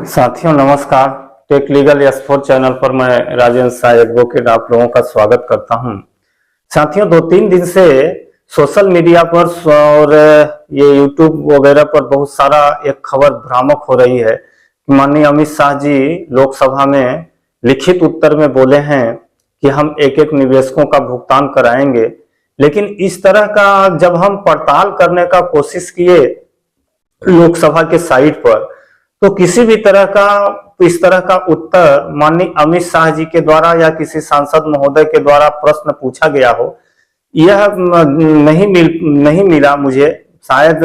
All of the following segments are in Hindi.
साथियों नमस्कार। टेक लीगल S4 चैनल पर मैं राजेंद्र शाह एडवोकेट आप लोगों का स्वागत करता हूं। साथियों 2-3 दिन से सोशल मीडिया पर और ये यूट्यूब वगैरह पर बहुत सारा एक खबर भ्रामक हो रही है। माननीय अमित शाह जी लोकसभा में लिखित उत्तर में बोले हैं कि हम एक एक निवेशकों का भुगतान कराएंगे, लेकिन इस तरह का जब हम पड़ताल करने का कोशिश किए लोकसभा के साइट पर तो किसी भी तरह का इस तरह का उत्तर माननीय अमित शाह जी के द्वारा या किसी सांसद महोदय के द्वारा प्रश्न पूछा गया हो, यह नहीं मिला मुझे। शायद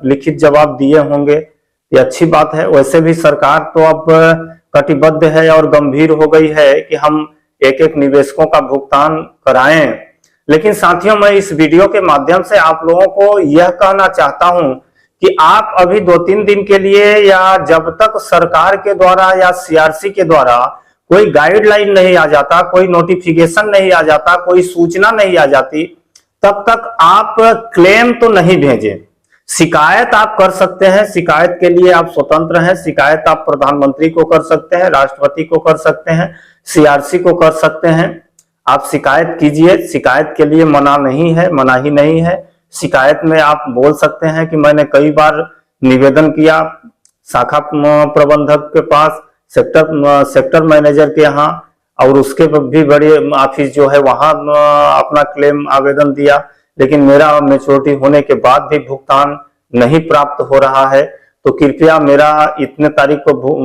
लिखित जवाब दिए होंगे, ये अच्छी बात है। वैसे भी सरकार तो अब कटिबद्ध है और गंभीर हो गई है कि हम एक एक निवेशकों का भुगतान कराएं। लेकिन साथियों मैं इस वीडियो के माध्यम से आप लोगों को यह कहना चाहता हूं कि आप अभी 2-3 दिन के लिए या जब तक सरकार के द्वारा या सीआरसी के द्वारा कोई गाइडलाइन नहीं आ जाता, कोई नोटिफिकेशन नहीं आ जाता, कोई सूचना नहीं आ जाती, तब तक आप क्लेम तो नहीं भेजें। शिकायत आप कर सकते हैं, शिकायत के लिए आप स्वतंत्र हैं। शिकायत आप प्रधानमंत्री को कर सकते हैं, राष्ट्रपति को कर सकते हैं, सीआरसी को कर सकते हैं। आप शिकायत कीजिए, शिकायत के लिए मनाही नहीं है। शिकायत में आप बोल सकते हैं कि मैंने कई बार निवेदन किया शाखा प्रबंधक के पास, सेक्टर मैनेजर के यहाँ, और उसके भी बड़े ऑफिस जो है वहां अपना क्लेम आवेदन दिया, लेकिन मेरा मैच्योरिटी होने के बाद भी भुगतान नहीं प्राप्त हो रहा है। तो कृपया मेरा इतने तारीख को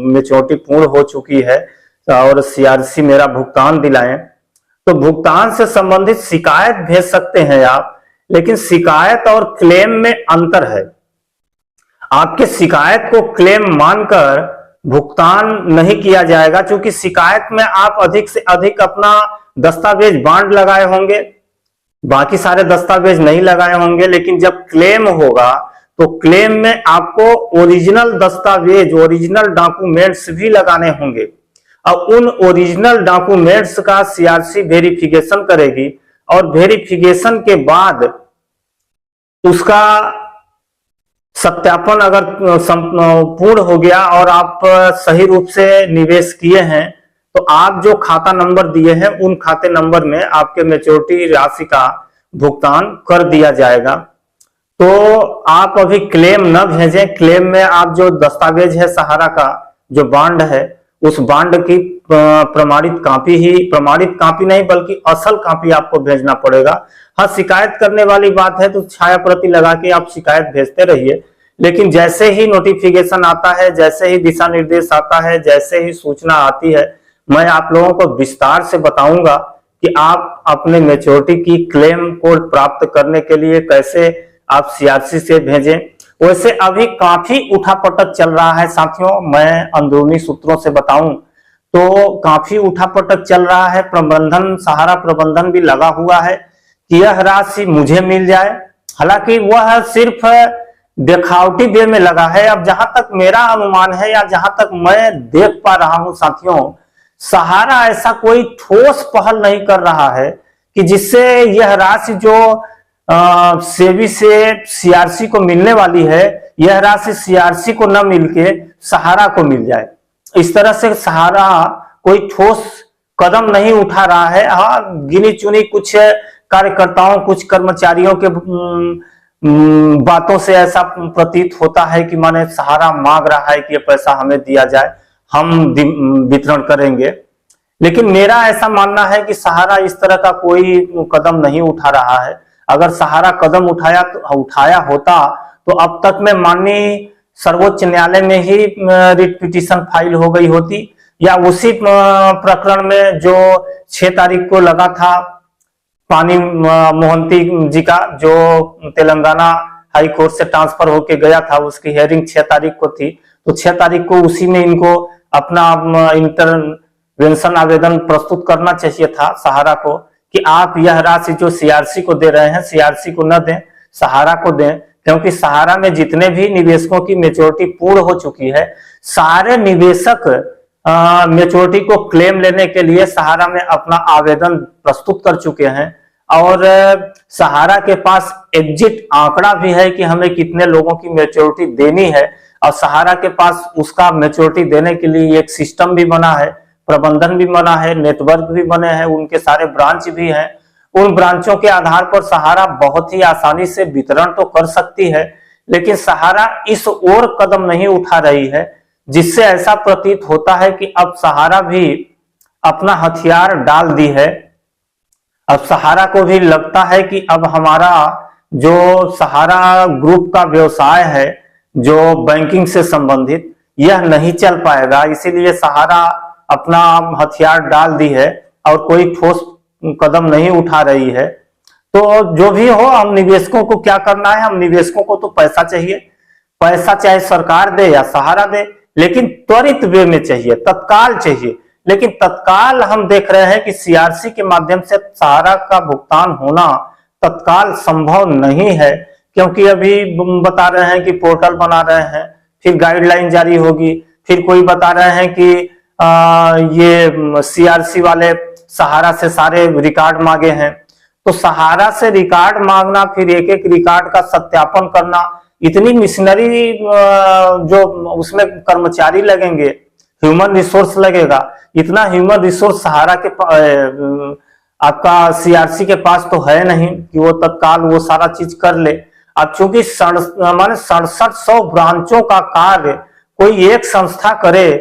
मैच्योरिटी पूर्ण हो चुकी है और सीआरसी मेरा भुगतान दिलाएं। तो भुगतान से संबंधित शिकायत भेज सकते हैं आप, लेकिन शिकायत और क्लेम में अंतर है। आपके शिकायत को क्लेम मानकर भुगतान नहीं किया जाएगा, क्योंकि शिकायत में आप अधिक से अधिक अपना दस्तावेज बांड लगाए होंगे, बाकी सारे दस्तावेज नहीं लगाए होंगे। लेकिन जब क्लेम होगा तो क्लेम में आपको ओरिजिनल दस्तावेज, ओरिजिनल डॉक्यूमेंट्स भी लगाने होंगे। अब उन ओरिजिनल डॉक्यूमेंट्स का सीआरसी वेरिफिकेशन करेगी और वेरिफिकेशन के बाद उसका सत्यापन अगर पूर्ण हो गया और आप सही रूप से निवेश किए हैं, तो आप जो खाता नंबर दिए हैं उन खाते नंबर में आपके मैच्योरिटी राशि का भुगतान कर दिया जाएगा। तो आप अभी क्लेम न भेजें। क्लेम में आप जो दस्तावेज है सहारा का जो बांड है, उस बांड की प्रमाणित कापी नहीं बल्कि असल कापी आपको भेजना पड़ेगा। हाँ, शिकायत करने वाली बात है तो छाया प्रति लगा के आप शिकायत भेजते रहिए, लेकिन जैसे ही नोटिफिकेशन आता है, जैसे ही दिशा निर्देश आता है, जैसे ही सूचना आती है, मैं आप लोगों को विस्तार से बताऊंगा कि आप अपने मैच्योरिटी की क्लेम को प्राप्त करने के लिए कैसे आप सीआरसी से भेजें। वैसे अभी काफी उठापटक चल रहा है साथियों, मैं अंदरूनी सूत्रों से बताऊं तो काफी उठापटक चल रहा है। सहारा प्रबंधन भी लगा हुआ है कि यह राशि मुझे मिल जाए। हालांकि वह सिर्फ दिखावटी वे में लगा है। अब जहां तक मेरा अनुमान है या जहां तक मैं देख पा रहा हूं साथियों, सहारा ऐसा कोई ठोस पहल नहीं कर रहा है कि जिससे यह राशि जो सेबी से सीआरसी को मिलने वाली है, यह राशि सीआरसी को न मिलके सहारा को मिल जाए। इस तरह से सहारा कोई ठोस कदम नहीं उठा रहा है। हाँ, गिनी चुनी कुछ कार्यकर्ताओं, कुछ कर्मचारियों के बातों से ऐसा प्रतीत होता है कि माने सहारा मांग रहा है कि ये पैसा हमें दिया जाए, हम वितरण करेंगे। लेकिन मेरा ऐसा मानना है कि सहारा इस तरह का कोई कदम नहीं उठा रहा है। अगर सहारा कदम उठाया होता तो अब तक में माननीय सर्वोच्च न्यायालय में ही रिट पिटीशन फाइल हो गई होती, या उसी प्रकरण में जो 6 तारीख को लगा था पानी मोहंती जी का, जो तेलंगाना हाई कोर्ट से ट्रांसफर होके गया था, उसकी हियरिंग 6 तारीख को थी। तो 6 तारीख को उसी में इनको अपना इंटरवेंशन आवेदन प्रस्तुत करना चाहिए था सहारा को कि आप यह राशि जो सीआरसी को दे रहे हैं, सीआरसी को न दें, सहारा को दें। क्योंकि सहारा में जितने भी निवेशकों की मैच्योरिटी पूर्ण हो चुकी है, सारे निवेशक मैच्योरिटी को क्लेम लेने के लिए सहारा में अपना आवेदन प्रस्तुत कर चुके हैं और सहारा के पास एग्जिट आंकड़ा भी है कि हमें कितने लोगों की मैच्योरिटी देनी है। और सहारा के पास उसका मैच्योरिटी देने के लिए एक सिस्टम भी बना है, प्रबंधन भी बना है, नेटवर्क भी बने हैं, उनके सारे ब्रांच भी हैं। उन ब्रांचों के आधार पर सहारा बहुत ही आसानी से वितरण तो कर सकती है, लेकिन सहारा इस ओर कदम नहीं उठा रही है, जिससे ऐसा प्रतीत होता है कि अब सहारा भी अपना हथियार डाल दी है। अब सहारा को भी लगता है कि अब हमारा जो सहारा ग्रुप का व्यवसाय है, जो बैंकिंग से संबंधित, यह नहीं चल पाएगा। इसीलिए सहारा अपना हथियार डाल दी है और कोई ठोस कदम नहीं उठा रही है। तो जो भी हो, हम निवेशकों को क्या करना है, हम निवेशकों को तो पैसा चाहिए, पैसा चाहे सरकार दे या सहारा दे, लेकिन त्वरित वे में चाहिए, तत्काल चाहिए। लेकिन तत्काल हम देख रहे हैं कि सीआरसी के माध्यम से सहारा का भुगतान होना तत्काल संभव नहीं है, क्योंकि अभी बता रहे हैं कि पोर्टल बना रहे हैं, फिर गाइडलाइन जारी होगी, फिर कोई बता रहे हैं कि ये सीआरसी वाले सहारा से सारे रिकॉर्ड मांगे हैं। तो सहारा से रिकॉर्ड मांगना, फिर एक एक रिकॉर्ड का सत्यापन करना, इतनी मिशनरी जो उसमें कर्मचारी लगेंगे, ह्यूमन रिसोर्स लगेगा, इतना ह्यूमन रिसोर्स सहारा के आपका सीआरसी के पास तो है नहीं कि वो तत्काल वो सारा चीज कर ले। अब चूंकि 6700 ब्रांचों का कार्य कोई एक संस्था करे,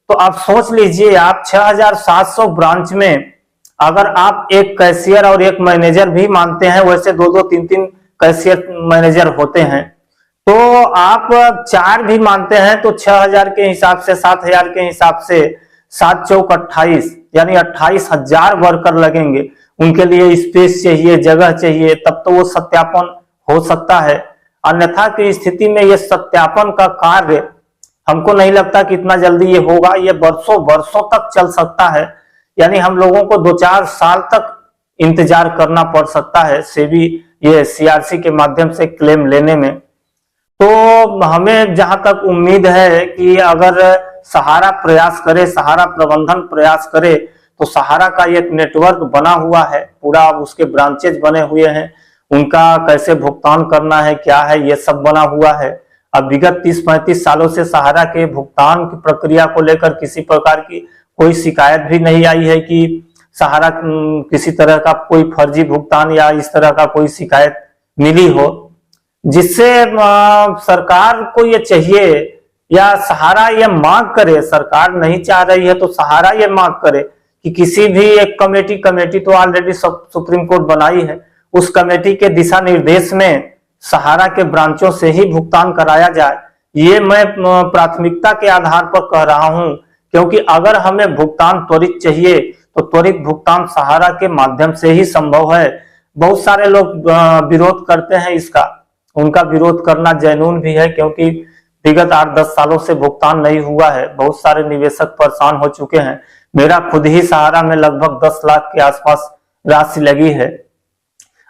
तो आप सोच लीजिए, आप 6700 ब्रांच में अगर आप एक कैशियर और एक मैनेजर भी मानते हैं, वैसे 2-2, 3-3 कैशियर मैनेजर होते हैं, तो आप 4 भी मानते हैं तो 6000 के हिसाब से, 7000 के हिसाब से 7 चौक 28, यानी 28,000 वर्कर लगेंगे। उनके लिए स्पेस चाहिए, जगह चाहिए, तब तो वो सत्यापन हो सकता है। अन्यथा की स्थिति में ये सत्यापन का कार्य हमको नहीं लगता कि इतना जल्दी ये होगा, ये वर्षों वर्षों तक चल सकता है। यानी हम लोगों को 2-4 साल तक इंतजार करना पड़ सकता है सेबी ये सीआरसी के माध्यम से क्लेम लेने में। तो हमें जहां तक उम्मीद है कि अगर सहारा प्रयास करे, सहारा प्रबंधन प्रयास करे, तो सहारा का एक नेटवर्क बना हुआ है, पूरा उसके ब्रांचेज बने हुए हैं, उनका कैसे भुगतान करना है, क्या है, ये सब बना हुआ है। अब विगत 30-35 सालों से सहारा के भुगतान की प्रक्रिया को लेकर किसी प्रकार की कोई शिकायत भी नहीं आई है कि सहारा किसी तरह का कोई फर्जी भुगतान या इस तरह का कोई शिकायत मिली हो, जिससे सरकार को ये चाहिए या सहारा ये मांग करे, सरकार नहीं चाह रही है तो सहारा ये मांग करे कि किसी भी एक कमेटी तो ऑलरेडी सुप्रीम कोर्ट बनाई है, उस कमेटी के दिशा निर्देश में सहारा के ब्रांचों से ही भुगतान कराया जाए। ये मैं प्राथमिकता के आधार पर कह रहा हूं, क्योंकि अगर हमें भुगतान त्वरित चाहिए तो त्वरित भुगतान सहारा के माध्यम से ही संभव है। बहुत सारे लोग विरोध करते हैं इसका, उनका विरोध करना जैनून भी है, क्योंकि विगत 8-10 सालों से भुगतान नहीं हुआ है, बहुत सारे निवेशक परेशान हो चुके हैं। मेरा खुद ही सहारा में लगभग 10 लाख के आसपास राशि लगी है।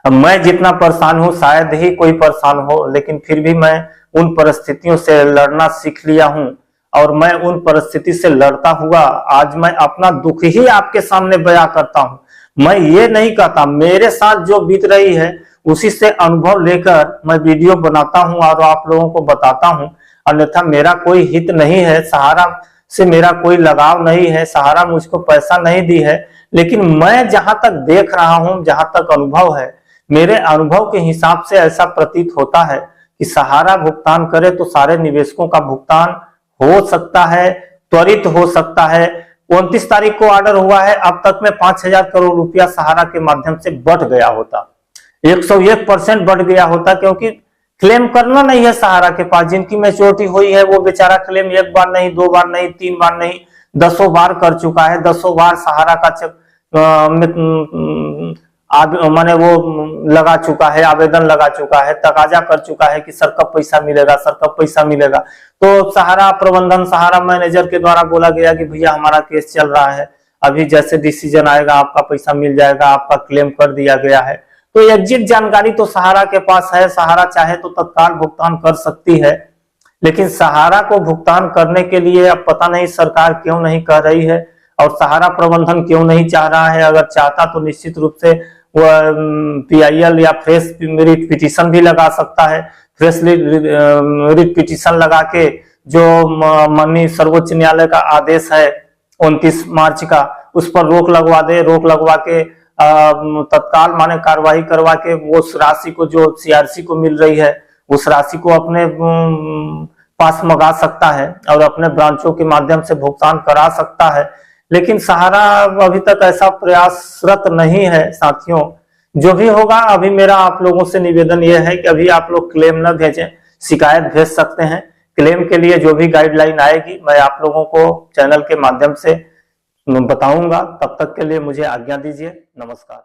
अब मैं जितना परेशान हूं शायद ही कोई परेशान हो, लेकिन फिर भी मैं उन परिस्थितियों से लड़ना सीख लिया हूं, और मैं उन परिस्थिति से लड़ता हुआ आज मैं अपना दुख ही आपके सामने बयां करता हूं। मैं ये नहीं कहता, मेरे साथ जो बीत रही है उसी से अनुभव लेकर मैं वीडियो बनाता हूं और आप लोगों को बताता हूं। अन्यथा मेरा कोई हित नहीं है, सहारा से मेरा कोई लगाव नहीं है, सहारा मुझको पैसा नहीं दी है, लेकिन मैं जहां तक देख रहा हूं, जहां तक अनुभव है, मेरे अनुभव के हिसाब से ऐसा प्रतीत होता है कि सहारा भुगतान करे तो सारे निवेशकों का भुगतान हो सकता है, त्वरित हो सकता है। 29 तारीख को ऑर्डर हुआ है, अब तक में 5000 करोड़ रुपया सहारा के माध्यम से बढ़ गया होता, 101% बढ़ गया होता, क्योंकि क्लेम करना नहीं है सहारा के पास। जिनकी मैच्योरिटी हुई है वो बेचारा क्लेम 1 बार नहीं, 2 बार नहीं, 3 बार नहीं, 10 बार कर चुका है। 10 बार सहारा का माने वो लगा चुका है, आवेदन लगा चुका है, तकाजा कर चुका है कि सर कब पैसा मिलेगा, सर कब पैसा मिलेगा। तो सहारा प्रबंधन, सहारा मैनेजर के द्वारा बोला गया कि भैया हमारा केस चल रहा है, अभी जैसे डिसीजन आएगा आपका पैसा मिल जाएगा, आपका क्लेम कर दिया गया है। तो एग्जिट जानकारी तो सहारा के पास है, सहारा चाहे तो तत्काल भुगतान कर सकती है, लेकिन सहारा को भुगतान करने के लिए अब पता नहीं सरकार क्यों नहीं कर रही है, और सहारा प्रबंधन क्यों नहीं चाह रहा है। अगर चाहता तो निश्चित रूप से वो PIL या फ्रेश रिट पिटीशन भी लगा सकता है। फ्रेश रिट पिटीशन लगा के जो माननीय सर्वोच्च न्यायालय का आदेश है 29 मार्च का, उस पर रोक लगवा दे। रोक लगवा के तत्काल माने कार्रवाई करवा के वो उस राशि को जो सीआरसी को मिल रही है उस राशि को अपने पास मंगा सकता है और अपने ब्रांचों के माध्यम से भुगतान करा सकता है। लेकिन सहारा अभी तक ऐसा प्रयासरत नहीं है साथियों। जो भी होगा, अभी मेरा आप लोगों से निवेदन यह है कि अभी आप लोग क्लेम न भेजें, शिकायत भेज सकते हैं। क्लेम के लिए जो भी गाइडलाइन आएगी मैं आप लोगों को चैनल के माध्यम से बताऊंगा। तब तक के लिए मुझे आज्ञा दीजिए। नमस्कार।